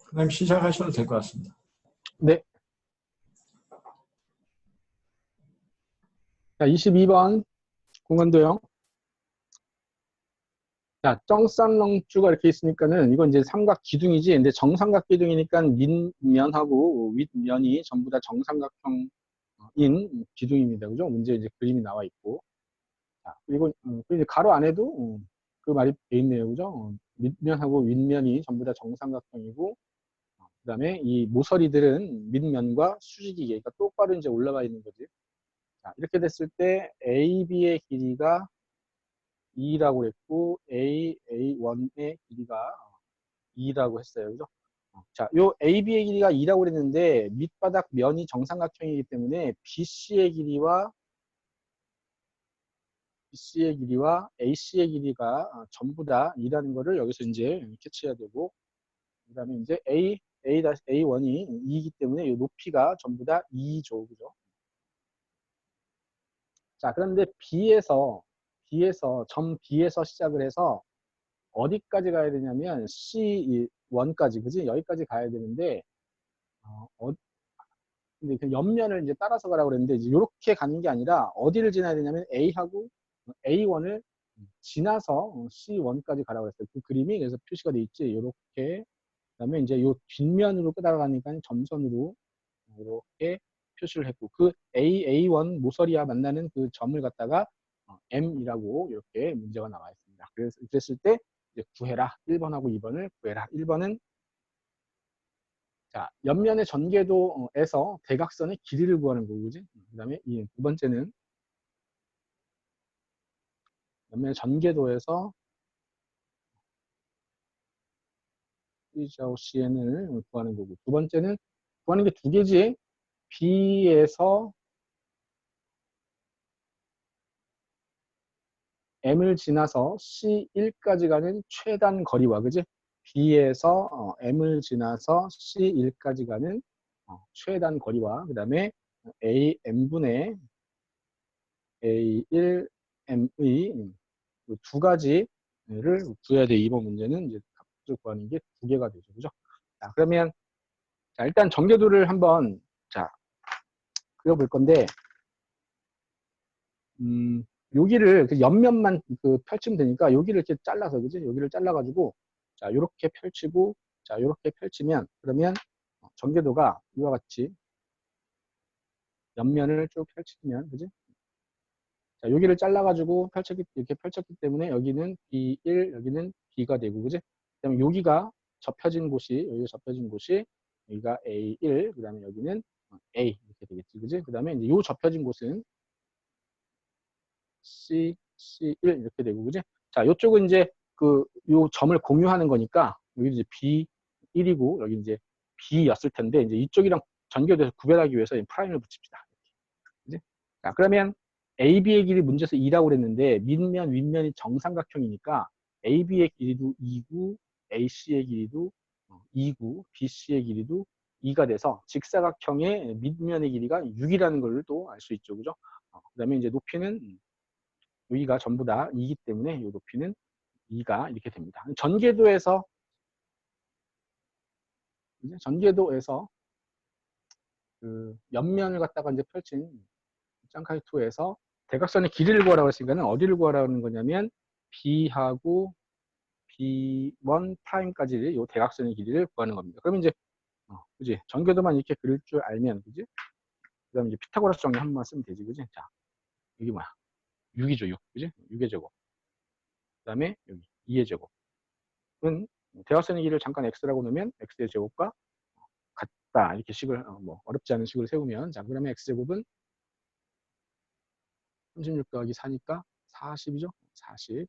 그럼 시작하셔도 될 것 같습니다. 네. 자, 22번 공간도형. 자, 정쌍렁주가 이렇게 있으니까는 이건 이제 삼각 기둥이지. 근데 정삼각 기둥이니까 밑면하고 윗면이 전부 다 정삼각형인 기둥입니다. 그죠? 문제 이제 그림이 나와 있고. 자, 그리고 이제 가로 안에도 그 말이 돼 있네요. 그죠? 밑면하고 윗면이 전부 다 정삼각형이고, 그다음에 이 모서리들은 밑면과 수직이게, 그러니까 똑바로 이제 올라가 있는 거지. 자, 이렇게 됐을 때 AB의 길이가 2라고 했고 A1의 길이가 2라고 했어요. 그죠? 자, 요 AB의 길이가 2라고 그랬는데 밑바닥 면이 정삼각형이기 때문에 BC의 길이와 AC의 길이가 전부 다 2라는 거를 여기서 이제 캐치해야 되고, 그다음에 이제 A-A1이 2이기 때문에 이 높이가 전부 다 2죠. 그죠? 자, 그런데 점 B에서 시작을 해서 어디까지 가야 되냐면 C1까지, 그지? 여기까지 가야 되는데, 근데 그 옆면을 이제 따라서 가라고 그랬는데, 이제 이렇게 가는 게 아니라 어디를 지나야 되냐면 A하고 A1을 지나서 C1까지 가라고 그랬어요. 그 그림이 그래서 표시가 돼 있지. 이렇게. 그다음에 이제 요 뒷면으로 따라가니까 점선으로 이렇게 표시를 했고, 그 A1 모서리와 만나는 그 점을 갖다가 M이라고 이렇게 문제가 나와 있습니다. 그랬을 때 이제 구해라. 1번하고 2번을 구해라. 1번은 자, 옆면의 전개도에서 대각선의 길이를 구하는 거고, 그지? 그 다음에 두 번째는 옆면의 전개도에서 C좌우 CN을 구하는 거고, 두 번째는 구하는 게 두 개지. B에서 M을 지나서 C1까지 가는 최단 거리와, 그지? B에서 M을 지나서 C1까지 가는 최단 거리와, 그 다음에 AM분의 A1M의 두 가지를 구해야 돼. 이번 문제는 이제 값을 구하는 게 두 개가 되죠. 그죠? 자, 그러면, 자, 일단 전개도를 한번, 자, 그려볼 건데, 여기를 그 옆면만 그 펼치면 되니까 여기를 이렇게 잘라서, 그지? 여기를 잘라가지고, 자, 요렇게 펼치고, 자, 요렇게 펼치면, 그러면 전개도가 이와 같이 옆면을 쭉 펼치면, 그지? 자, 여기를 잘라가지고 이렇게 펼쳤기 때문에 여기는 B1, 여기는 B가 되고, 그지? 그 다음에 여기가 접혀진 곳이, 여기가 A1, 그 다음에 여기는 A, 이렇게 되겠지, 그지? 그 다음에 이제 요 접혀진 곳은 C1 이렇게 되고, 그지? 자, 요쪽은 이제 요 점을 공유하는 거니까, 여기 이제 B1이고, 여기 이제 B였을 텐데, 이제 이쪽이랑 전개돼서 구별하기 위해서 프라임을 붙입시다. 그지? 자, 그러면 AB의 길이 문제에서 2라고 그랬는데, 밑면, 윗면이 정삼각형이니까, AB의 길이도 2구, AC의 길이도 2구, BC의 길이도 2가 돼서, 직사각형의 밑면의 길이가 6이라는 걸 또 알 수 있죠. 그죠? 그 다음에 이제 높이는 여기가 전부 다 2이기 때문에 이 높이는 2가 이렇게 됩니다. 전개도에서 그 옆면을 갖다가 이제 펼친 짱카이2에서 대각선의 길이를 구하라고 했으니까는 어디를 구하라는 거냐면 B하고 B1 프라임까지 이 대각선의 길이를 구하는 겁니다. 그러면 이제 그지? 전개도만 이렇게 그릴 줄 알면, 그지? 그다음에 이제 피타고라스 정리 한 번만 쓰면 되지, 그지? 자, 여기 뭐야? 6이죠, 6, 그지? 6의 제곱. 그다음에 여기 2의 제곱은 대각선의 길이를 잠깐 x라고 놓으면 x의 제곱과 같다, 이렇게 식을 뭐 어렵지 않은 식으로 세우면, 자, 그러면 x제곱은 36 더하기 4니까 40이죠? 40.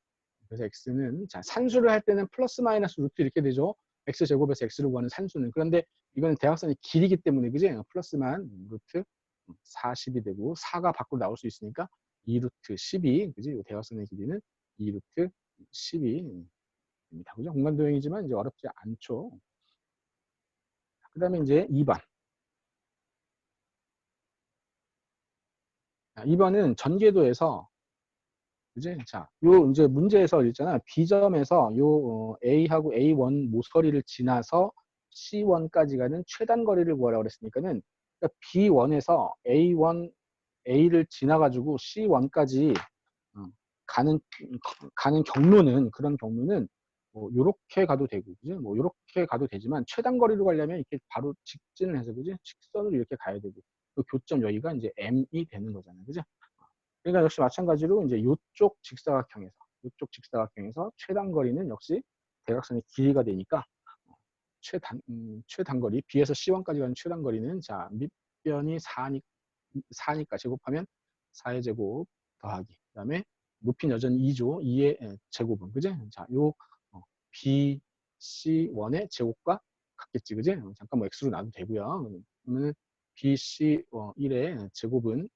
그래서 x는, 자, 산수를 할 때는 플러스 마이너스 루트 이렇게 되죠. x제곱에서 x를 구하는 산수는. 그런데 이거는 대각선의 길이기 때문에, 그지? 플러스만 루트 40이 되고 4가 밖으로 나올 수 있으니까 2루트 12, 그지? 이 대각선의 길이는 2루트 12 입니다. 그죠? 공간도형이지만 이제 어렵지 않죠. 그 다음에 이제 2번. 2번은 전개도에서, 그지? 자, 요 이제 문제에서 있잖아. B점에서 요 A하고 A1 모서리를 지나서 C1까지 가는 최단 거리를 구하라고 그랬으니까는 그러니까 B1에서 A를 지나가지고 C1까지 가는 경로는 그런 경로는 뭐 요렇게 가도 되고, 그지? 뭐 요렇게 가도 되지만 최단 거리로 가려면 이렇게 바로 직진을 해서, 그지? 직선으로 이렇게 가야 되고 그 교점 여기가 이제 M이 되는 거잖아요, 그죠? 그러니까 역시 마찬가지로 이제 요쪽 직사각형에서 최단 거리는 역시 대각선의 길이가 되니까 최단거리 B에서 C1까지 가는 최단거리는 자 밑변이 4니까 제곱하면 4의 제곱 더하기 그다음에 높이는 여전히 2죠. 2의 제곱은 그지? 자, 요 BC1의 제곱과 같겠지, 그지? 잠깐 뭐 x로 놔도 되고요. 그러면 BC1의 제곱은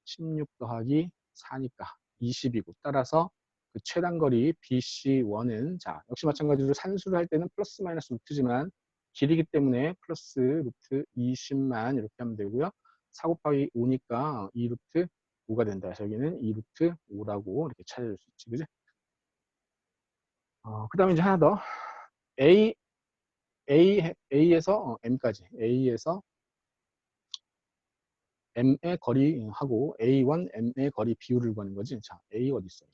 16 더하기 4니까 20이고 따라서 그 최단거리 BC1은 자 역시 마찬가지로 산수를 할 때는 플러스 마이너스 루트지만 길이기 때문에 플러스 루트 20만 이렇게 하면 되고요. 4 곱하기 5니까 2 루트 5가 된다. 그래서 여기는 2 루트 5라고 이렇게 찾아줄 수 있지, 그지? 그 다음에 이제 하나 더 A에서 M까지 A에서 M의 거리하고 A1, M의 거리 비율을 구하는 거지. 자, A 어디 있어요?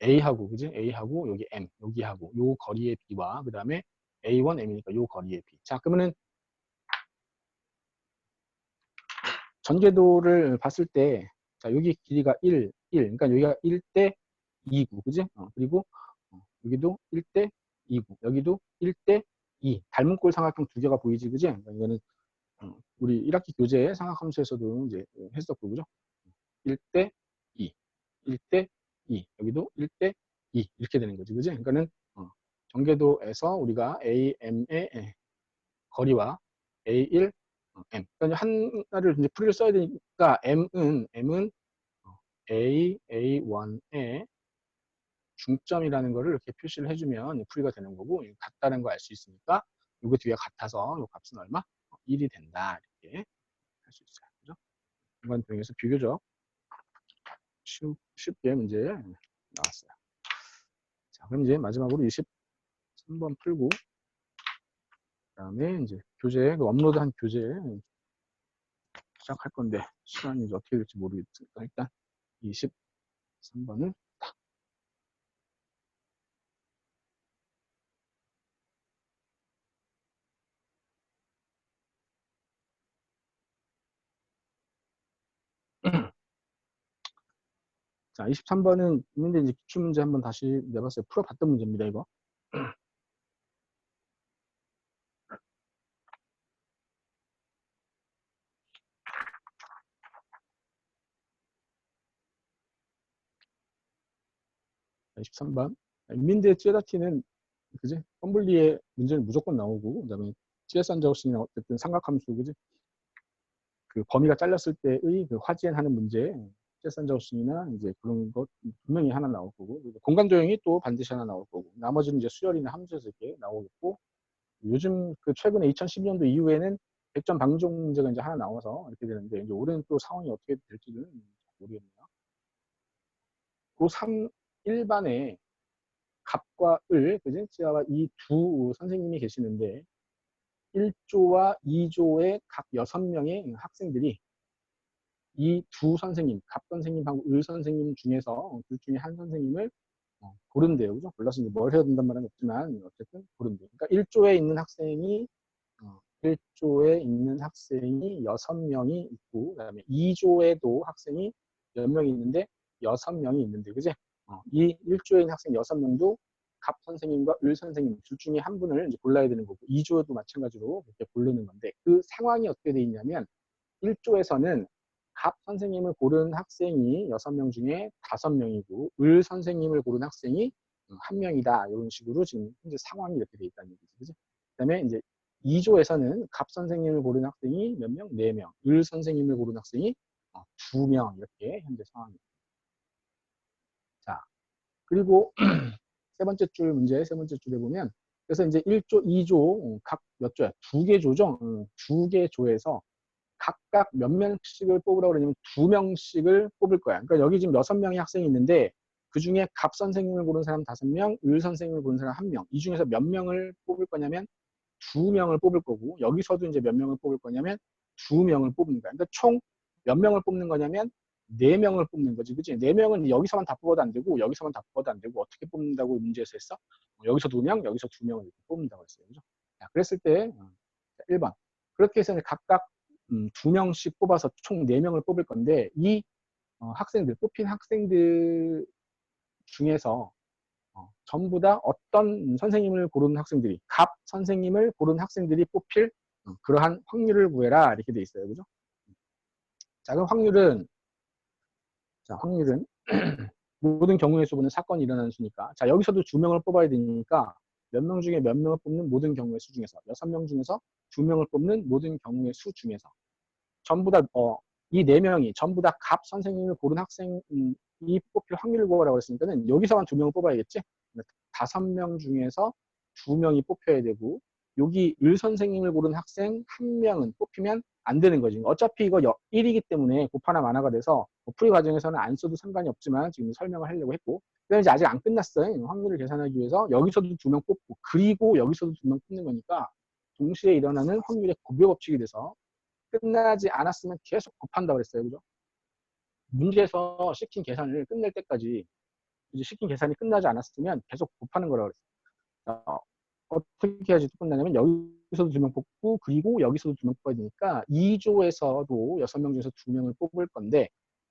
A하고, 그지? A하고, 여기 M, 여기하고, 요 거리의 B와, 그 다음에 A1, M이니까 요 거리의 B. 자, 그러면은 전개도를 봤을 때, 자, 여기 길이가 1. 그러니까 여기가 1대 2구, 그지? 그리고 여기도 1대 2구, 여기도 1대 2. 닮은 꼴 삼각형 두 개가 보이지, 그지? 그러니까 이거는 우리 1학기 교재 삼각함수에서도 이제 했었고, 그죠? 1대 2, 1대 2, 여기도 1대 2 이렇게 되는 거지, 그지? 그러니까는 전개도에서 우리가 AM의 거리와 A1, M. 그러니까 하나를 이제 풀이를 써야 되니까 M은 A1의 중점이라는 거를 이렇게 표시를 해주면 풀이가 되는 거고 같다는 거 알 수 있으니까 이거 뒤에 같아서 이 값은 얼마? 1이 된다 이렇게 할 수 있어요. 그죠? 이번 등에서 비교적 쉽게 문제 나왔어요. 자, 그럼 이제 마지막으로 23번 풀고 그다음에 이제 교재 업로드한 교재 시작할 건데 시간이 이제 어떻게 될지 모르겠으니까 일단 23번을 자, 23번은 있는데 이제 기출문제 한번 다시 내봤어요. 풀어봤던 문제입니다, 이거. 23번. 인민대 쯔다티는 그지? 펌블리의 문제는 무조건 나오고, 그 다음에 CS 한자우스는 어쨌든 삼각함수, 그지? 그 범위가 잘렸을 때의 그 화지엔하는 문제, CS 한자우스나 이제 그런 것 분명히 하나 나올 거고, 공간 조형이 또 반드시 하나 나올 거고, 나머지는 이제 수열이나 함수에서 이렇게 나오겠고, 요즘 그 최근에 2012년도 이후에는 100점 방정 문제가 이제 하나 나와서 이렇게 되는데, 이제 올해는 또 상황이 어떻게 될지는 모르겠네요. 고3 1반에 갑과 을, 그지? 지하와 이 두 선생님이 계시는데 1조와 2조의 각 6명의 학생들이 이 두 선생님, 갑 선생님하고 을 선생님 중에서 둘 중에 한 선생님을 고른대요. 그죠? 골라서 이제 뭘 해야 된단 말은 없지만 어쨌든 고른대요. 그러니까 1조에 있는 학생이 1조에 있는 학생이 6명이 있고 그다음에 2조에도 학생이 몇 명이 있는데 6명이 있는데 그지? 이 1조에 있는 학생 6명도 갑 선생님과 을 선생님 둘 중에 한 분을 이제 골라야 되는 거고 2조도 마찬가지로 그렇게 고르는 건데 그 상황이 어떻게 돼 있냐면 1조에서는 갑 선생님을 고른 학생이 6명 중에 5명이고 을 선생님을 고른 학생이 1명이다. 이런 식으로 지금 현재 상황이 이렇게 돼 있다는 얘기죠. 그죠? 그다음에 이제 2조에서는 갑 선생님을 고른 학생이 몇 명? 4명. 을 선생님을 고른 학생이 2명. 이렇게 현재 상황입니다. 자, 그리고 세 번째 줄 문제, 세 번째 줄에 보면 그래서 이제 1조, 2조 각 몇 조야? 2개 조죠? 2개 조에서 각각 몇 명씩을 뽑으라고 그러냐면 2명씩을 뽑을 거야. 그러니까 여기 지금 6명의 학생이 있는데 그 중에 갑 선생님을 고른 사람 5명, 을 선생님을 고른 사람 1명. 이 중에서 몇 명을 뽑을 거냐면 2명을 뽑을 거고, 여기서도 이제 몇 명을 뽑을 거냐면 2명을 뽑는 거야. 그러니까 총 몇 명을 뽑는 거냐면 4명을 뽑는 거지, 그치? 4명은 여기서만 다 뽑아도 안 되고, 여기서만 다 뽑아도 안 되고, 어떻게 뽑는다고 문제에서 했어? 여기서 2명, 여기서 2명을 이렇게 뽑는다고 했어요. 그죠? 자, 그랬을 때, 1번. 그렇게 해서 각각 2명씩 뽑아서 총 4명을 뽑을 건데, 이 학생들, 뽑힌 학생들 중에서 전부 다 어떤 선생님을 고르는 학생들이, 갑 선생님을 고르는 학생들이 뽑힐 그러한 확률을 구해라. 이렇게 돼 있어요. 그죠? 자, 그럼 확률은 모든 경우의 수분은 사건이 일어나는 수니까. 자, 여기서도 2명을 뽑아야 되니까 몇 명 중에 몇 명을 뽑는 모든 경우의 수 중에서 6명 중에서 2명을 뽑는 모든 경우의 수 중에서 전부 다, 이 4명이 전부 다 갑 선생님을 고른 학생이 뽑힐 확률을 구하라고 했으니까는 여기서만 2명을 뽑아야겠지? 5명 중에서 2명이 뽑혀야 되고, 여기 을 선생님을 고른 학생 1명은 뽑히면 안 되는 거지. 어차피 이거 1이기 때문에 곱하나 마나가 돼서 풀이 과정에서는 안 써도 상관이 없지만 지금 설명을 하려고 했고, 그다음에 이제 아직 안 끝났어요. 확률을 계산하기 위해서 여기서도 2명 뽑고, 그리고 여기서도 2명 뽑는 거니까 동시에 일어나는 확률의 곱의 법칙이 돼서 끝나지 않았으면 계속 곱한다고 그랬어요. 그죠? 문제에서 시킨 계산을 끝낼 때까지, 이제 시킨 계산이 끝나지 않았으면 계속 곱하는 거라고 그랬어요. 어떻게 해야지 끝나냐면 여기서도 2명 뽑고, 그리고 여기서도 2명 뽑아야 되니까 2조에서도 6명 중에서 2명을 뽑을 건데,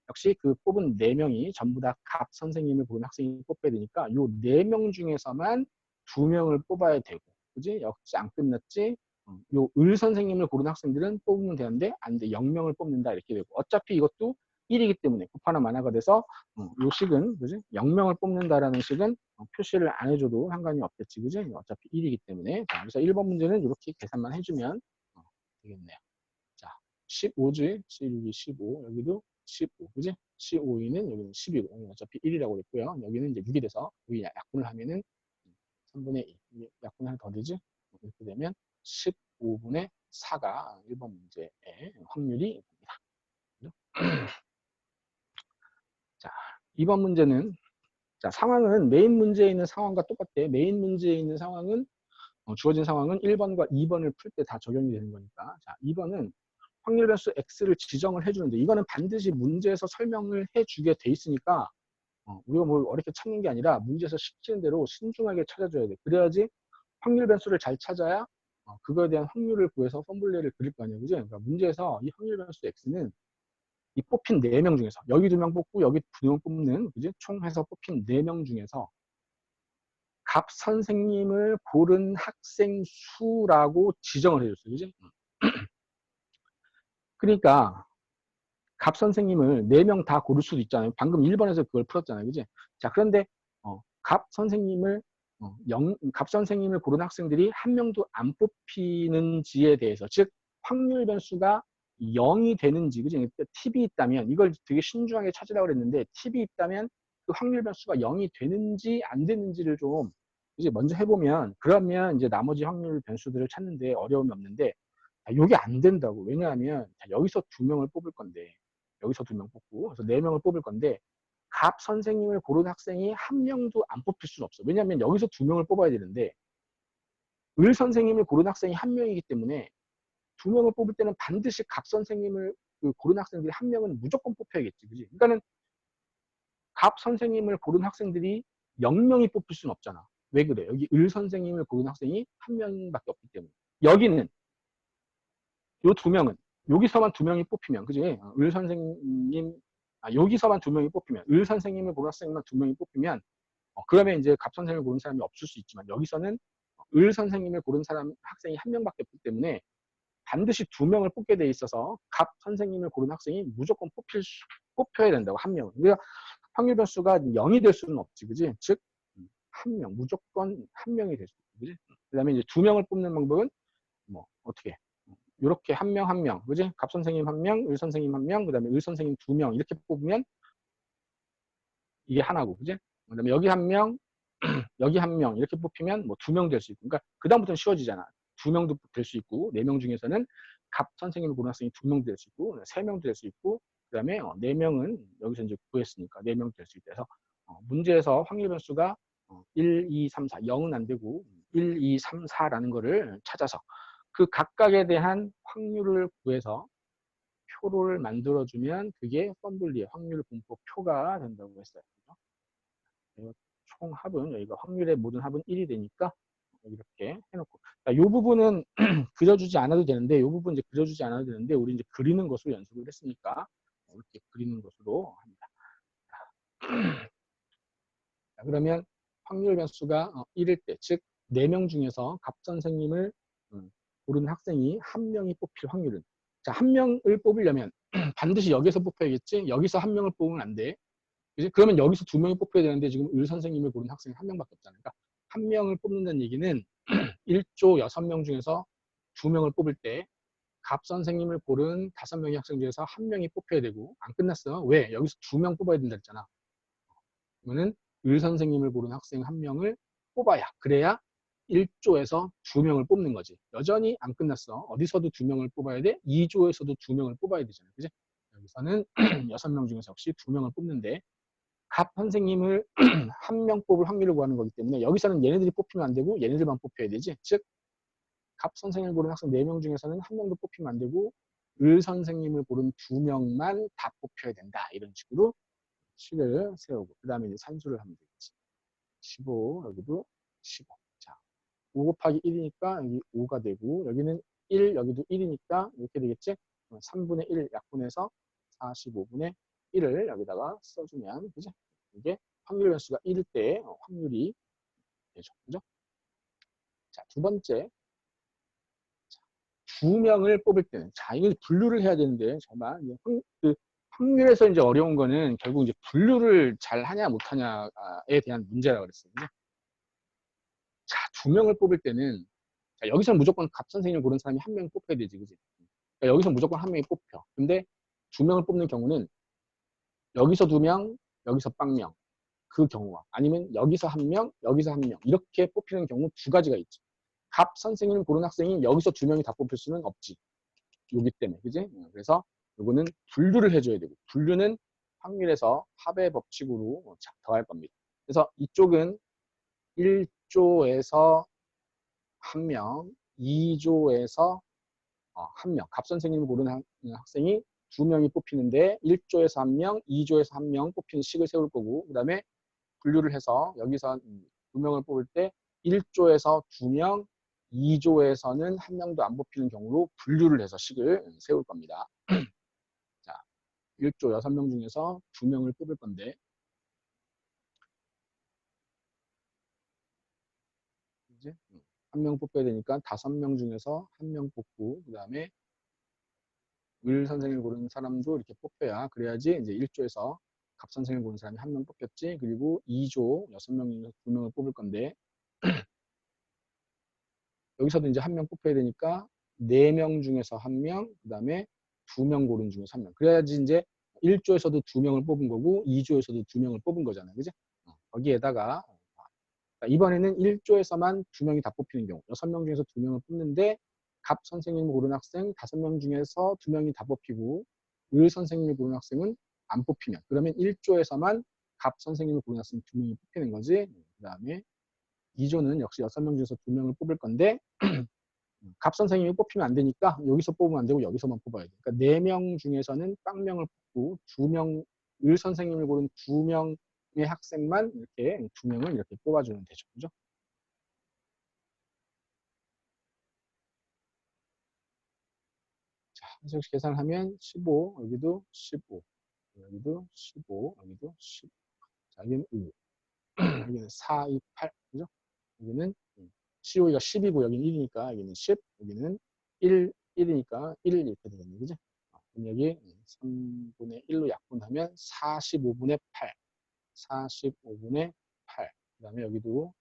역시 그 뽑은 4명이 전부 다 갑 선생님을 보는 학생이 뽑혀야 되니까 요 4명 중에서만 2명을 뽑아야 되고, 그지? 역시 안 끝났지? 요 을 선생님을 고른 학생들은 뽑으면 되는데 안 돼. 0명을 뽑는다. 이렇게 되고, 어차피 이것도 1이기 때문에 곱하나 마나가 돼서 요 식은, 그지? 0명을 뽑는다라는 식은 표시를 안 해줘도 상관이 없겠지, 그지? 어차피 1이기 때문에. 자, 그래서 1번 문제는 이렇게 계산만 해주면 되겠네요. 자, 15지, 16이 15, 여기도 15, 그지? 15이는 여기는 12고, 어차피 1이라고 그랬고요. 여기는 이제 6이 돼서 여기 약분을 하면은 3분의 2, 약분 하나 더 되지? 이렇게 되면 15분의 4가 1번 문제의 확률이 됩니다. 자, 2번 문제는, 자, 상황은 메인 문제에 있는 상황과 똑같대. 메인 문제에 있는 상황은, 주어진 상황은 1번과 2번을 풀 때 다 적용이 되는 거니까. 자, 2번은 확률 변수 x를 지정을 해주는데, 이거는 반드시 문제에서 설명을 해주게 돼 있으니까, 우리가 뭘 어렵게 찾는 게 아니라 문제에서 시키는 대로 신중하게 찾아줘야 돼. 그래야지 확률 변수를 잘 찾아야 그거에 대한 확률을 구해서 폼블레를 그릴 거 아니에요. 그죠? 그러니까 문제에서 이 확률 변수 x는 이 뽑힌 4명 중에서, 여기 2명 뽑고 여기 2명 뽑는, 그지? 총 해서 뽑힌 4명 중에서 갑 선생님을 고른 학생 수라고 지정을 해줬어요. 그지? 그러니까 갑 선생님을 4명 다 고를 수도 있잖아요. 방금 1번에서 그걸 풀었잖아요. 그지? 자, 그런데 갑 선생님을 갑 선생님을 고른 학생들이 1명도 안 뽑히는지에 대해서, 즉 확률 변수가 0이 되는지, 그지? 그러니까 팁이 있다면, 이걸 되게 신중하게 찾으라고 그랬는데, 팁이 있다면 그 확률 변수가 0이 되는지 안 되는지를 좀 이제 먼저 해보면, 그러면 이제 나머지 확률 변수들을 찾는데 어려움이 없는데, 이게 안 된다고. 왜냐하면 여기서 2명을 뽑을 건데, 여기서 2명 뽑고, 그래서 4명을 뽑을 건데, 갑 선생님을 고른 학생이 1명도 안 뽑힐 수는 없어. 왜냐하면 여기서 2명을 뽑아야 되는데, 을 선생님을 고른 학생이 1명이기 때문에 2명을 뽑을 때는 반드시 갑 선생님을 고른 학생들이 1명은 무조건 뽑혀야겠지. 그지? 그러니까는 갑 선생님을 고른 학생들이 0명이 뽑힐 수는 없잖아. 왜 그래? 여기 을 선생님을 고른 학생이 1명밖에 없기 때문에. 여기는 요 2명은 여기서만 2명이 뽑히면, 그지? 을 선생님, 여기서만 2명이 뽑히면, 을 선생님을 고른 학생만 2명이 뽑히면, 그러면 이제 갑 선생님을 고른 사람이 없을 수 있지만, 여기서는 을 선생님을 고른 사람 학생이 1명밖에 없기 때문에 반드시 2명을 뽑게 돼 있어서 갑 선생님을 고른 학생이 무조건 뽑혀야 된다고, 1명. 그러니까 확률 변수가 0이 될 수는 없지, 그지? 즉 1명, 무조건 1명이 될 수 있지, 그지? 그다음에 이제 2명을 뽑는 방법은 뭐 어떻게? 이렇게 1명 1명, 그지? 갑 선생님 1명, 을 선생님 1명, 그다음에 을 선생님 2명 이렇게 뽑으면 이게 하나고, 그지? 그다음에 여기 1명, 여기 1명 이렇게 뽑히면 뭐 2명 될 수 있고, 그러니까 그 다음부터는 쉬워지잖아. 2명도 될 수 있고, 4명 중에서는 갑 선생님을 고른 학생이 2명도 될 수 있고, 3명도 될 수 있고, 그다음에 4명은 여기서 이제 구했으니까 4명도 될 수 있다. 해서 문제에서 확률 변수가 1, 2, 3, 4, 0은 안 되고 1, 2, 3, 4라는 거를 찾아서 그 각각에 대한 확률을 구해서 표를 만들어주면 그게 펀블리의 확률 분포 표가 된다고 했어요. 그죠? 총 합은 여기가 확률의 모든 합은 1이 되니까 이렇게 해놓고 이 부분은 그려주지 않아도 되는데 이 부분 이제 그려주지 않아도 되는데 우리 이제 그리는 것으로 연습을 했으니까 이렇게 그리는 것으로 합니다. 자, 그러면 확률 변수가 1일 때, 즉 4명 중에서 갑 선생님을 고르는 학생이 1명이 뽑힐 확률은, 자, 1명을 뽑으려면 반드시 여기서 뽑혀야겠지. 여기서 1명을 뽑으면 안 돼. 그지? 그러면 여기서 2명이 뽑혀야 되는데 지금 을 선생님을 고르는 학생이 1명밖에 없잖아요. 그러니까 1명을 뽑는다는 얘기는 1조 6명 중에서 2명을 뽑을 때 갑 선생님을 고른 5명의 학생 중에서 1명이 뽑혀야 되고, 안 끝났어. 왜? 여기서 2명 뽑아야 된다 했잖아. 그러면은 을 선생님을 고른 학생 1명을 뽑아야, 그래야 1조에서 2명을 뽑는 거지. 여전히 안 끝났어. 어디서도 2명을 뽑아야 돼? 2조에서도 2명을 뽑아야 되잖아. 그지? 여기서는 6명 중에서 역시 2명을 뽑는데, 갑 선생님을 1명 뽑을 확률을 구하는 거기 때문에 여기서는 얘네들이 뽑히면 안 되고 얘네들만 뽑혀야 되지. 즉, 갑 선생님을 고른 학생 4명 중에서는 1명도 뽑히면 안 되고 을 선생님을 고른 2명만 다 뽑혀야 된다. 이런 식으로 식을 세우고, 그 다음에 이제 산수를 하면 되겠지. 15, 여기도 15. 자, 5 곱하기 1이니까 여기 5가 되고, 여기는 1, 여기도 1이니까 이렇게 되겠지? 3분의 1 약분해서 45분의 1을 여기다가 써주면, 그지? 이게 확률 변수가 1일 때 확률이 되죠. 그죠? 자, 두 번째. 2명을 뽑을 때는, 자, 이걸 분류를 해야 되는데, 정말, 그 확률에서 이제 어려운 거는 결국 이제 분류를 잘 하냐 못하냐에 대한 문제라고 그랬어요. 자, 2명을 뽑을 때는, 자, 여기서는 무조건 갑 선생님을 고른 사람이 1명 뽑혀야 되지, 그지? 그러니까 여기서 무조건 1명이 뽑혀. 근데 2명을 뽑는 경우는 여기서 2명, 여기서 빵명. 그 경우와 아니면 여기서 1명, 여기서 1명 이렇게 뽑히는 경우 두 가지가 있죠. 갑 선생님을 고른 학생이 여기서 2명이 다 뽑힐 수는 없지. 여기 때문에, 그지? 그래서 이거는 분류를 해줘야 되고, 분류는 확률에서 합의 법칙으로 더할 겁니다. 그래서 이쪽은 1조에서 1명, 2조에서 1명, 갑 선생님을 고른 학생이 2명이 뽑히는데 1조에서 1명, 2조에서 1명 뽑히는 식을 세울 거고, 그 다음에 분류를 해서 여기서 2명을 뽑을 때 1조에서 2명, 2조에서는 1명도 안 뽑히는 경우로 분류를 해서 식을 세울 겁니다. 자, 1조 6명 중에서 2명을 뽑을 건데, 이제 1명 뽑혀야 되니까 5명 중에서 1명 뽑고, 그 다음에 을 선생님을 고르는 사람도 이렇게 뽑혀야, 그래야지 이제 1조에서 갑 선생님을 고르는 사람이 1명 뽑혔지. 그리고 2조 6명 중에서 2명을 뽑을 건데, 여기서도 이제 1명 뽑혀야 되니까 4명 중에서 1명, 그 다음에 2명 고른 중에서 1명. 그래야지 이제 1조에서도 2명을 뽑은 거고 2조에서도 2명을 뽑은 거잖아요. 그죠? 거기에다가 이번에는 1조에서만 2명이 다 뽑히는 경우, 6명 중에서 2명을 뽑는데 갑 선생님을 고른 학생 5명 중에서 2명이 다 뽑히고 을 선생님을 고른 학생은 안 뽑히면, 그러면 1조에서만 갑 선생님을 고른 학생 2명이 뽑히는 거지. 그 다음에 2조는 역시 6명 중에서 2명을 뽑을 건데 갑 선생님이 뽑히면 안 되니까 여기서 뽑으면 안 되고 여기서만 뽑아야 돼. 그러니까 4명 중에서는 빵명을 뽑고 2명, 을 선생님을 고른 2명의 학생만 이렇게 2명을 이렇게 뽑아주면 되죠. 그죠? 자, 한 씩 계산을 하면 15, 여기도 15, 여기도 15, 여기도 15. 자, 여기는 5, 여기는 4, 2, 8. 그죠? 여기는 COE가 10이고 여기는 1이니까 여기는 10, 여기는 1, 1이니까 1 이렇게 되겠네. 그죠? 그럼 여기 3분의 1로 약분하면 45분의 8, 45분의 8. 그 다음에 여기도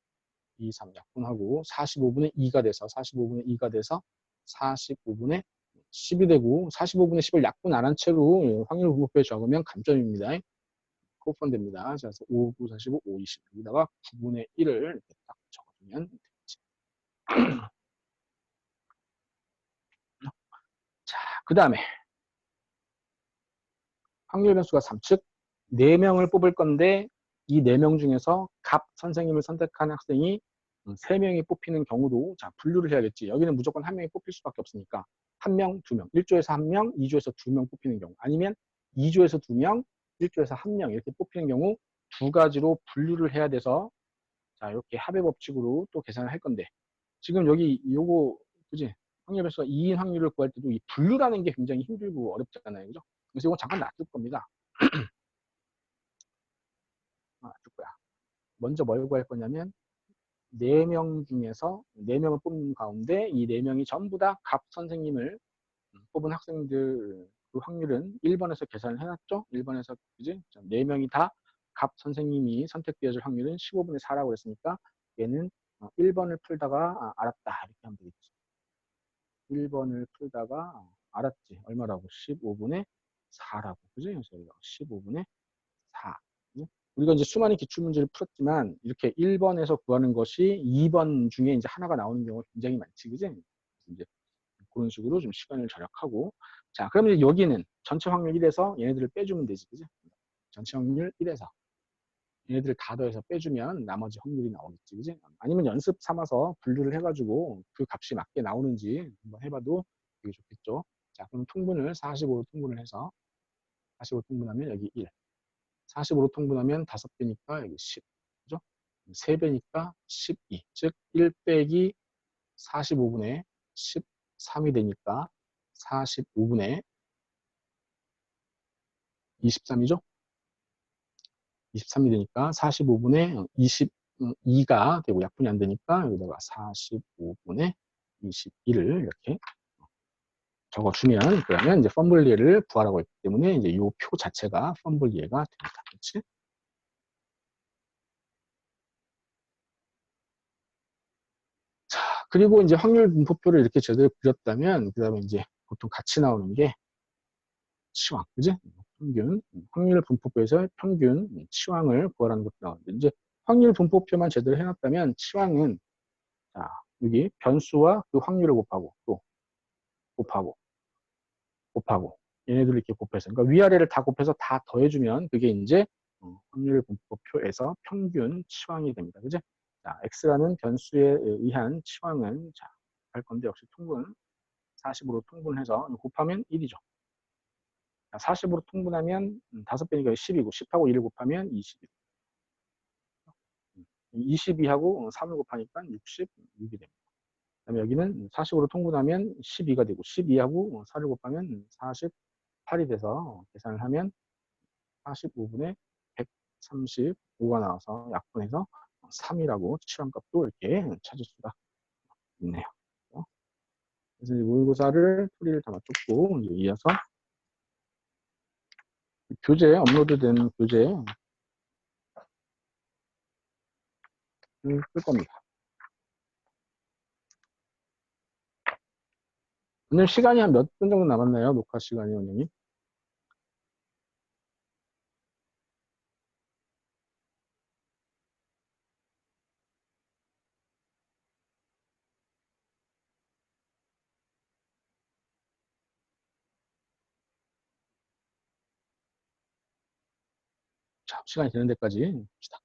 2, 3 약분하고 45분의 2가 돼서 45분의 2가 돼서 45분의 10이 되고, 45분의 10을 약분 안 한 채로 확률 분포에 적으면 감점입니다. 코펀됩니다. 그래서 5, 9, 45, 5, 20. 여기다가 9분의 1을 이렇게 딱 적어주면 되겠지. 자, 그 다음에 확률 변수가 3, 즉 4명을 뽑을 건데 이 4명 중에서 갑 선생님을 선택한 학생이 3명이 뽑히는 경우도 자, 분류를 해야겠지. 여기는 무조건 1명이 뽑힐 수밖에 없으니까 1명, 2명, 1조에서 1명, 2조에서 2명 뽑히는 경우 아니면 2조에서 2명, 1조에서 1명 이렇게 뽑히는 경우 두 가지로 분류를 해야 돼서 자, 이렇게 합의 법칙으로 또 계산을 할 건데 지금 여기 요거 그지? 확률 배수가 2인 확률을 구할 때도 이 분류라는 게 굉장히 힘들고 어렵잖아요. 그죠? 그래서 이거 잠깐 놔둘 겁니다. 놔둘 거야. 먼저 뭘 구할 거냐면 4명 중에서 4명을 뽑는 가운데 이 4명이 전부 다 갑 선생님을 뽑은 학생들 그 확률은 1번에서 계산을 해놨죠? 1번에서 그지? 4명이 다 갑 선생님이 선택되어질 확률은 15분의 4라고 그랬으니까 얘는 1번을 풀다가 알았다 이렇게 하면 되겠지. 1번을 풀다가 알았지. 얼마라고? 15분의 4라고. 그지? 그래서 15분의 4. 우리가 이제 수많은 기출문제를 풀었지만 이렇게 1번에서 구하는 것이 2번 중에 이제 하나가 나오는 경우가 굉장히 많지. 그지? 이제 그런 식으로 좀 시간을 절약하고. 자, 그러면 여기는 전체 확률 1에서 얘네들을 빼주면 되지. 그지? 전체 확률 1에서 얘네들을 다 더해서 빼주면 나머지 확률이 나오겠지. 그지? 아니면 연습 삼아서 분류를 해가지고 그 값이 맞게 나오는지 한번 해봐도 되게 좋겠죠. 자, 그럼 통분을 45로 통분을 해서 45 통분하면 여기 1. 45로 통분하면 5배니까 여기 10. 그죠? 3배니까 12. 즉, 1 빼기 45분의 13이 되니까 45분의 23이죠? 23이 되니까 45분의 22가 되고 약분이 안 되니까 여기다가 45분의 21을 이렇게 적어주면 그러면 이제 펌블리에를 구하라고 했기 때문에 이제 이 표 자체가 펌블리에가 됩니다. 그렇지? 자, 그리고 이제 확률 분포표를 이렇게 제대로 그렸다면 그다음에 이제 보통 같이 나오는 게 치왕, 그지? 평균, 확률 분포표에서 평균 치왕을 구하라는 것도 나오는데 이제 확률 분포표만 제대로 해놨다면 치왕은 자, 여기 변수와 그 확률을 곱하고 또 곱하고 곱하고 얘네들 이렇게 곱해서 그러니까 위아래를 다 곱해서 다 더해주면 그게 이제 확률 분포표에서 평균 치왕이 됩니다. 그죠? 자, x라는 변수에 의한 치왕은 자, 할 건데 역시 통분 40으로 통분해서 곱하면 1이죠. 자, 40으로 통분하면 5배니까 10이고 10하고 1을 곱하면 20. 22하고 3을 곱하니까 66이 됩니다. 그다음에 여기는 40으로 통분하면 12가 되고 12하고 4를 곱하면 48이 돼서 계산을 하면 45분의 135가 나와서 약분해서 3이라고 치환값도 이렇게 찾을 수가 있네요. 그래서 모의고사를 풀이를 다 마쳤고 이제 이어서 교재 업로드된 교재 쓸 겁니다. 오늘 시간이 한 몇 분 정도 남았나요? 녹화 시간이 원장님? 자, 시간이 되는 데까지 봅시다.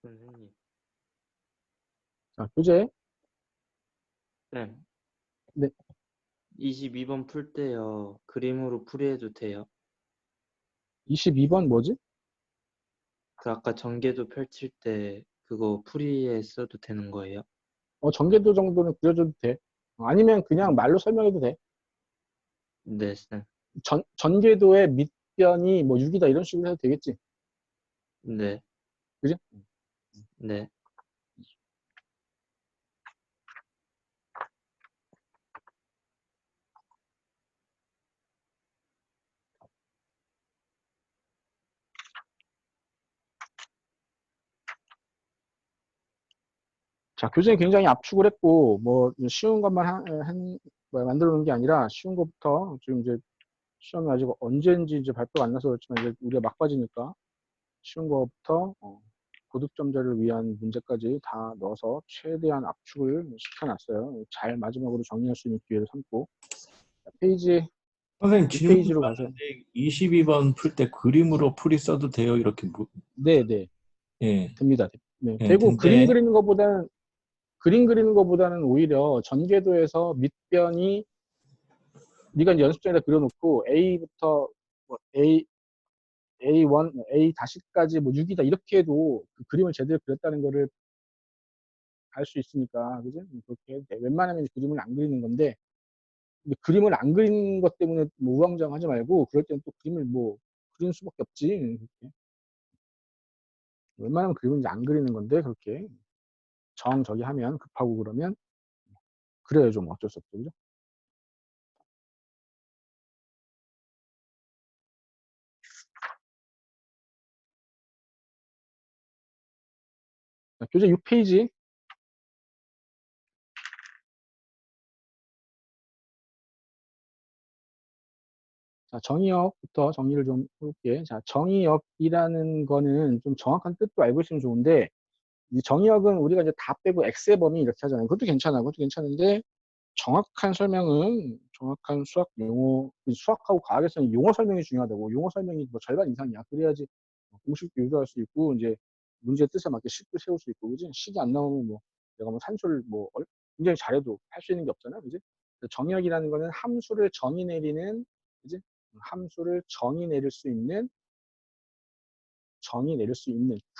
선생님, 자, 교재 쌤, 네, 22번 풀 때요. 그림으로 풀이해도 돼요? 22번 뭐지? 그 아까 전개도 펼칠 때 그거 풀이해 써도 되는 거예요? 전개도 정도는 그려줘도 돼. 아니면 그냥 말로 설명해도 돼. 네, 쌤. 전개도의 밑변이 뭐 6이다 이런 식으로 해도 되겠지. 네, 그지? 네. 자, 교재는 굉장히 압축을 했고, 뭐, 쉬운 것만 만들어 놓은 게 아니라, 쉬운 것부터 지금 이제 시험이 아직 언제인지 이제 발표가 안 나서 그렇지만 이제 우리가 막바지니까 쉬운 거부터 고득점자를 위한 문제까지 다 넣어서 최대한 압축을 시켜놨어요. 잘 마지막으로 정리할 수 있는 기회를 삼고 페이지 선생님 이 질문 페이지로 가세요. 받는데 22번 풀 때 그림으로 풀이 써도 돼요? 이렇게 네, 네, 예, 됩니다. 네, 예, 되고 근데 그림 그리는 것보다는 오히려 전개도에서 밑변이 네가 이제 연습장에다 그려놓고 A부터 뭐 A1, A 다시까지 뭐 6이다 이렇게 해도 그 그림을 제대로 그렸다는 거를 알 수 있으니까 그지? 그렇게 해도 돼. 웬만하면 그림을 안 그리는 건데 근데 그림을 안 그리는 것 때문에 뭐 우왕좌왕하지 말고 그럴 때는 또 그림을 뭐 그리는 수밖에 없지. 그렇게. 웬만하면 그림을 이제 안 그리는 건데 그렇게 저기 하면 급하고 그러면 그래요 좀 어쩔 수 없죠. 그죠? 자, 교재 6페이지. 자, 정의역부터 정리를 좀 해볼게. 자, 정의역이라는 거는 좀 정확한 뜻도 알고 있으면 좋은데, 이 정의역은 우리가 이제 다 빼고 X의 범위 이렇게 하잖아요. 그것도 괜찮아. 그것도 괜찮은데, 정확한 설명은, 정확한 수학 용어, 수학하고 과학에서는 용어 설명이 중요하다고. 용어 설명이 뭐 절반 이상이야. 그래야지 공식도 유도할 수 있고, 이제 문제 뜻에 맞게 식도 세울 수 있고, 그지? 식이 안 나오면 뭐, 내가 뭐 산수를 뭐, 굉장히 잘해도 할 수 있는 게 없잖아. 그지? 정의역이라는 거는 함수를 정의 내리는, 그지? 함수를 정의 내릴 수 있는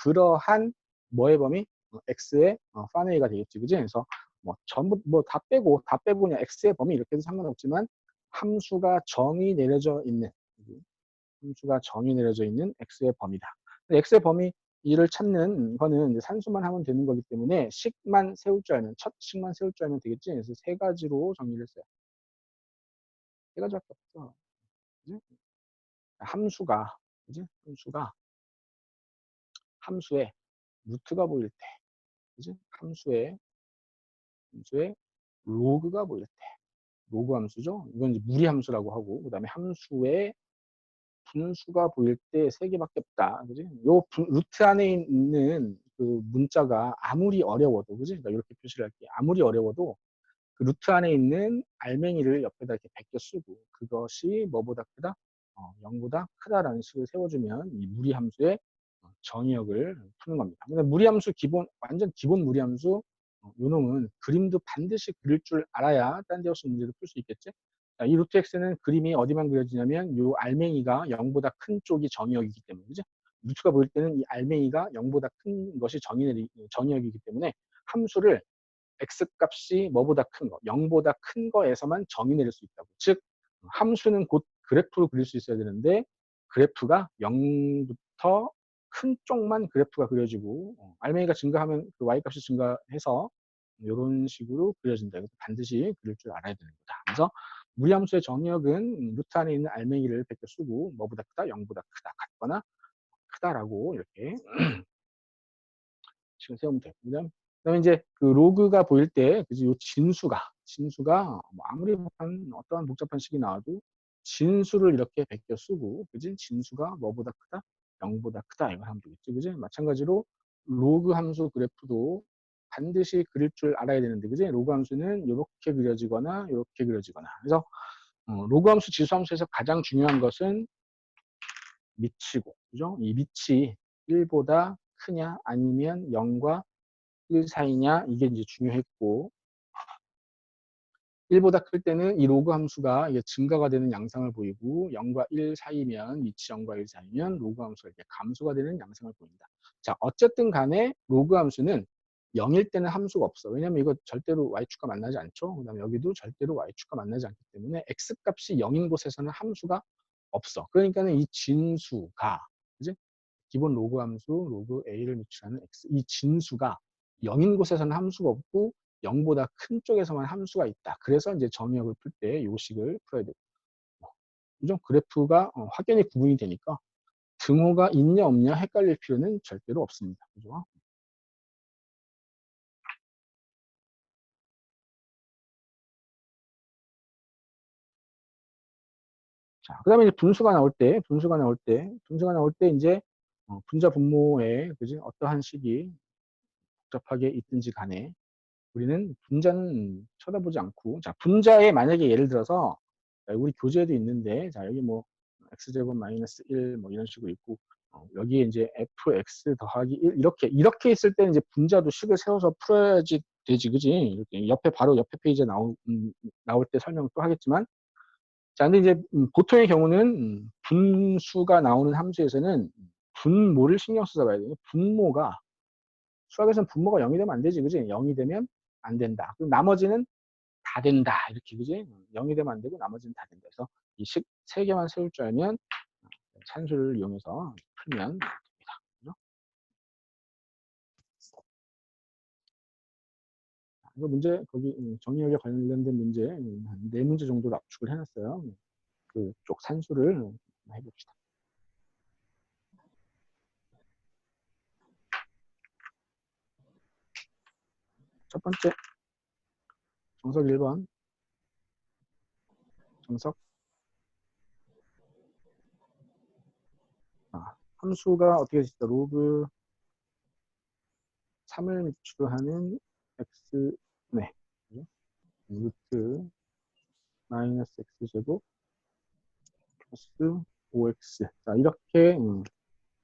그러한 뭐의 범위? x의 파네이가 되겠지, 그지? 그래서 뭐 전부 뭐 다 빼고 그냥 x의 범위 이렇게 해도 상관없지만 함수가 정의 내려져 있는 함수가 정의 내려져 있는 x의 범위다. x의 범위 이를 찾는 거는 이제 산수만 하면 되는 거기 때문에 식만 세울 줄 알면 첫 식만 세울 줄 알면 되겠지. 그래서 세 가지로 정리를 했어요. 세 가지밖에 없어. 그지? 함수가 그지? 함수의 루트가 보일 때, 그지? 함수의 로그가 보일 때, 로그 함수죠. 이건 이제 무리 함수라고 하고, 그다음에 함수의 분수가 보일 때 세 개밖에 없다, 그지? 루트 안에 있는 그 문자가 아무리 어려워도, 그지? 그러니까 이렇게 표시를 할게. 아무리 어려워도 그 루트 안에 있는 알맹이를 옆에다 이렇게 베껴 쓰고 그것이 뭐보다 크다? 0보다 크다라는 식을 세워주면 이 무리함수의 정의역을 푸는 겁니다. 근데 무리함수 완전 기본 무리함수 요 놈은 그림도 반드시 그릴 줄 알아야 딴 데 없이 문제를 풀 수 있겠지? 자, 이 루트 x는 그림이 어디만 그려지냐면 요 알맹이가 0보다 큰 쪽이 정의역이기 때문에, 그죠? 루트가 보일 때는 이 알맹이가 0보다 큰 것이 정의역이기 때문에 함수를 x 값이 뭐보다 큰 거, 0보다 큰 거에서만 정의 내릴 수 있다고. 즉, 함수는 곧 그래프로 그릴 수 있어야 되는데, 그래프가 0부터 큰 쪽만 그래프가 그려지고, 알맹이가 증가하면 그 y 값이 증가해서 이런 식으로 그려진다. 이것도 반드시 그릴 줄 알아야 되는 거다. 그래서 무리함수의 정의역은 루트 안에 있는 알맹이를 베껴 쓰고, 뭐보다 크다, 0보다 크다, 같거나 크다라고 이렇게 지금 세우면 돼요. 그다음에 이제 그 로그가 보일 때, 그지? 요 진수가 뭐 아무리 어떠한 복잡한 식이 나와도 진수를 이렇게 베껴 쓰고, 그지? 진수가 뭐보다 크다? 0보다 크다. 이걸 하면 되겠지, 그지? 마찬가지로 로그 함수 그래프도 반드시 그릴 줄 알아야 되는데, 그지? 로그 함수는 이렇게 그려지거나 이렇게 그려지거나. 그래서 로그 함수, 지수 함수에서 가장 중요한 것은 밑이고, 그죠? 이 밑이 1보다 크냐 아니면 0과 1 사이냐 이게 이제 중요했고 1보다 클 때는 이 로그 함수가 이게 증가가 되는 양상을 보이고 0과 1 사이면 밑이 0과 1 사이면 로그 함수가 이렇게 감소가 되는 양상을 보인다. 자, 어쨌든 간에 로그 함수는 0일 때는 함수가 없어. 왜냐면 이거 절대로 y축과 만나지 않죠. 그다음에 여기도 절대로 y축과 만나지 않기 때문에 x값이 0인 곳에서는 함수가 없어. 그러니까는 이 진수가 그지? 기본 로그 함수 로그 a를 미치하는 x 이 진수가 0인 곳에서는 함수가 없고 0보다 큰 쪽에서만 함수가 있다. 그래서 이제 정의역을 풀 때 요식을 풀어야 되고 그죠? 그래프가 확연히 구분이 되니까 등호가 있냐 없냐 헷갈릴 필요는 절대로 없습니다. 그죠? 자, 그 다음에 이제 분수가 나올 때 이제 분자 분모에 그지 어떠한 식이 복잡하게 있든지 간에 우리는 분자는 쳐다보지 않고, 자, 분자에 만약에 예를 들어서, 자, 우리 교재에도 있는데, 자, 여기 뭐, x제곱 마이너스 1, 뭐, 이런 식으로 있고, 여기에 이제 fx 더하기 1, 이렇게 있을 때는 이제 분자도 식을 세워서 풀어야지 되지, 그지? 이렇게 바로 옆에 페이지에 나올 때 설명을 또 하겠지만, 자, 근데 이제 보통의 경우는 분수가 나오는 함수에서는 분모를 신경 써서 봐야 돼요. 분모가 수학에서는 분모가 0이 되면 안 되지, 그지? 0이 되면 안 된다. 그럼 나머지는 다 된다. 이렇게, 그지? 0이 되면 안 되고 나머지는 다 된다. 그래서 이 식 3개만 세울 줄 알면 산수를 이용해서 풀면 됩니다. 그죠? 이거 문제, 거기 정의역에 관련된 문제 한 4문제 정도로 압축을 해놨어요. 그쪽 산수를 해봅시다. 첫 번째, 정석 1번. 정석. 함수가 어떻게 되어 있다? 로그 3을 밑으로 하는 x, 네. 루트 마이너스 x제곱 플러스 5x. 자, 이렇게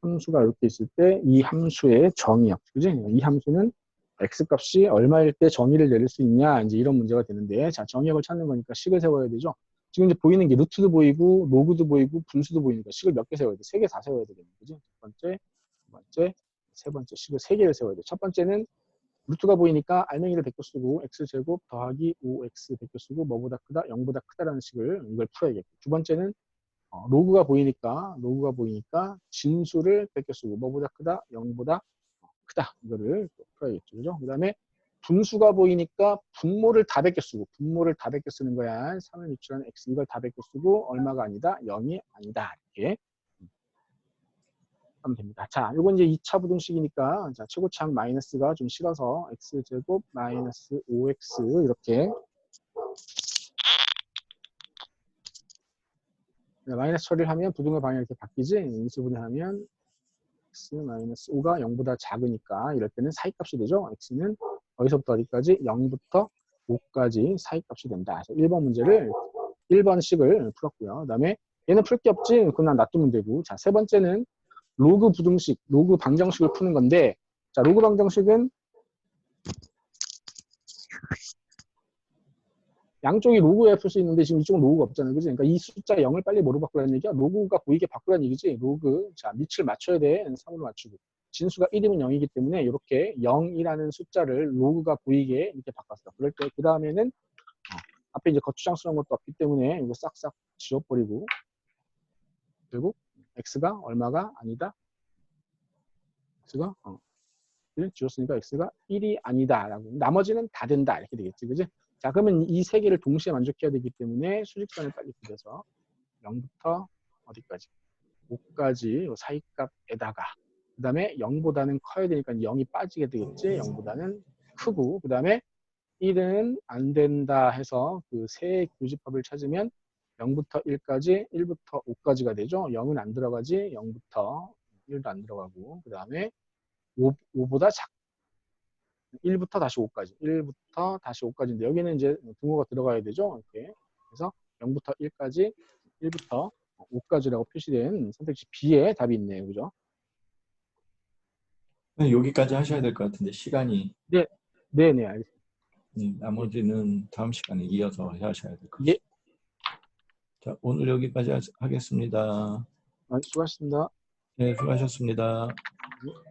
함수가 이렇게 있을 때 이 함수의 정의역, 그지? 이 함수는 x 값이 얼마일 때 정의를 내릴 수 있냐, 이제 이런 문제가 되는데, 자, 정의역을 찾는 거니까 식을 세워야 되죠. 지금 이제 보이는 게 루트도 보이고, 로그도 보이고, 분수도 보이니까 식을 몇 개 세워야 돼? 3개 다 세워야 되겠네, 그지? 첫 번째, 두 번째, 세 번째 식을 3개를 세워야 돼. 첫 번째는 루트가 보이니까 알맹이를 100개 쓰고, x제곱 더하기 5x 100개 쓰고, 뭐보다 크다? 0보다 크다라는 식을 이걸 풀어야겠고. 두 번째는 로그가 보이니까 진수를 100개 쓰고 뭐보다 크다? 0보다 크다. 이거를 풀어야겠죠. 그죠? 그 다음에 분수가 보이니까 분모를 다 100개 쓰고 분모를 다 100개 쓰는 거야. 3을 유출한 x 이걸 다 100개 쓰고 얼마가 아니다? 0이 아니다. 이렇게 하면 됩니다. 자, 이건 이제 2차 부등식이니까 자, 최고차항 마이너스가 좀 싫어서 x제곱 마이너스 5x 이렇게 마이너스 처리를 하면 부등의 방향이 이렇게 바뀌지. 인수분해하면 x 마이너스 5가 0보다 작으니까 이럴 때는 사이값이 되죠. x는 어디서부터 어디까지? 0부터 5까지 사이값이 된다. 그래서 1번 문제를 1번식을 풀었고요. 그 다음에 얘는 풀 게 없지. 그냥 놔두면 되고. 자, 세 번째는 로그 부등식, 로그 방정식을 푸는 건데, 자, 로그 방정식은 양쪽이 로그에 풀 수 있는데 지금 이쪽은 로그가 없잖아요. 그지? 그러니까 이 숫자 0을 빨리 뭐로 바꾸라는 얘기야? 로그가 보이게 바꾸라는 얘기지. 로그. 자, 밑을 맞춰야 돼. 3으로 맞추고. 진수가 1이면 0이기 때문에 이렇게 0이라는 숫자를 로그가 보이게 이렇게 바꿨어. 그럴 때 그 다음에는 앞에 이제 거추장스러운 것도 없기 때문에 이거 싹싹 지워버리고 그리고 x가 얼마가 아니다. x가 1 지웠으니까 x가 1이 아니다라고. 나머지는 다 된다. 이렇게 되겠지. 그지? 자, 그러면 이 세 개를 동시에 만족해야 되기 때문에 수직선을 빨리 그려서 0부터 어디까지? 5까지 사이값에다가 그 다음에 0보다는 커야 되니까 0이 빠지게 되겠지. 0보다는 크고 그 다음에 1은 안 된다 해서 그 세 교집합을 찾으면 0부터 1까지 1부터 5까지가 되죠. 0은 안 들어가지. 0부터 1도 안 들어가고 그 다음에 5보다 1부터 다시 5까지. 1부터 다시 5까지인데 여기는 이제 분모가 들어가야 되죠. 이렇게. 그래서 0부터 1까지, 1부터 5까지라고 표시된 선택지 B에 답이 있네요. 그죠? 네, 여기까지 하셔야 될 것 같은데 시간이. 네, 네, 알겠습니다. 나머지는 다음 시간에 이어서 하셔야 될 것 같습니다. 예. 자, 오늘 여기까지 하겠습니다. 수고하셨습니다. 네, 수고하셨습니다. 예.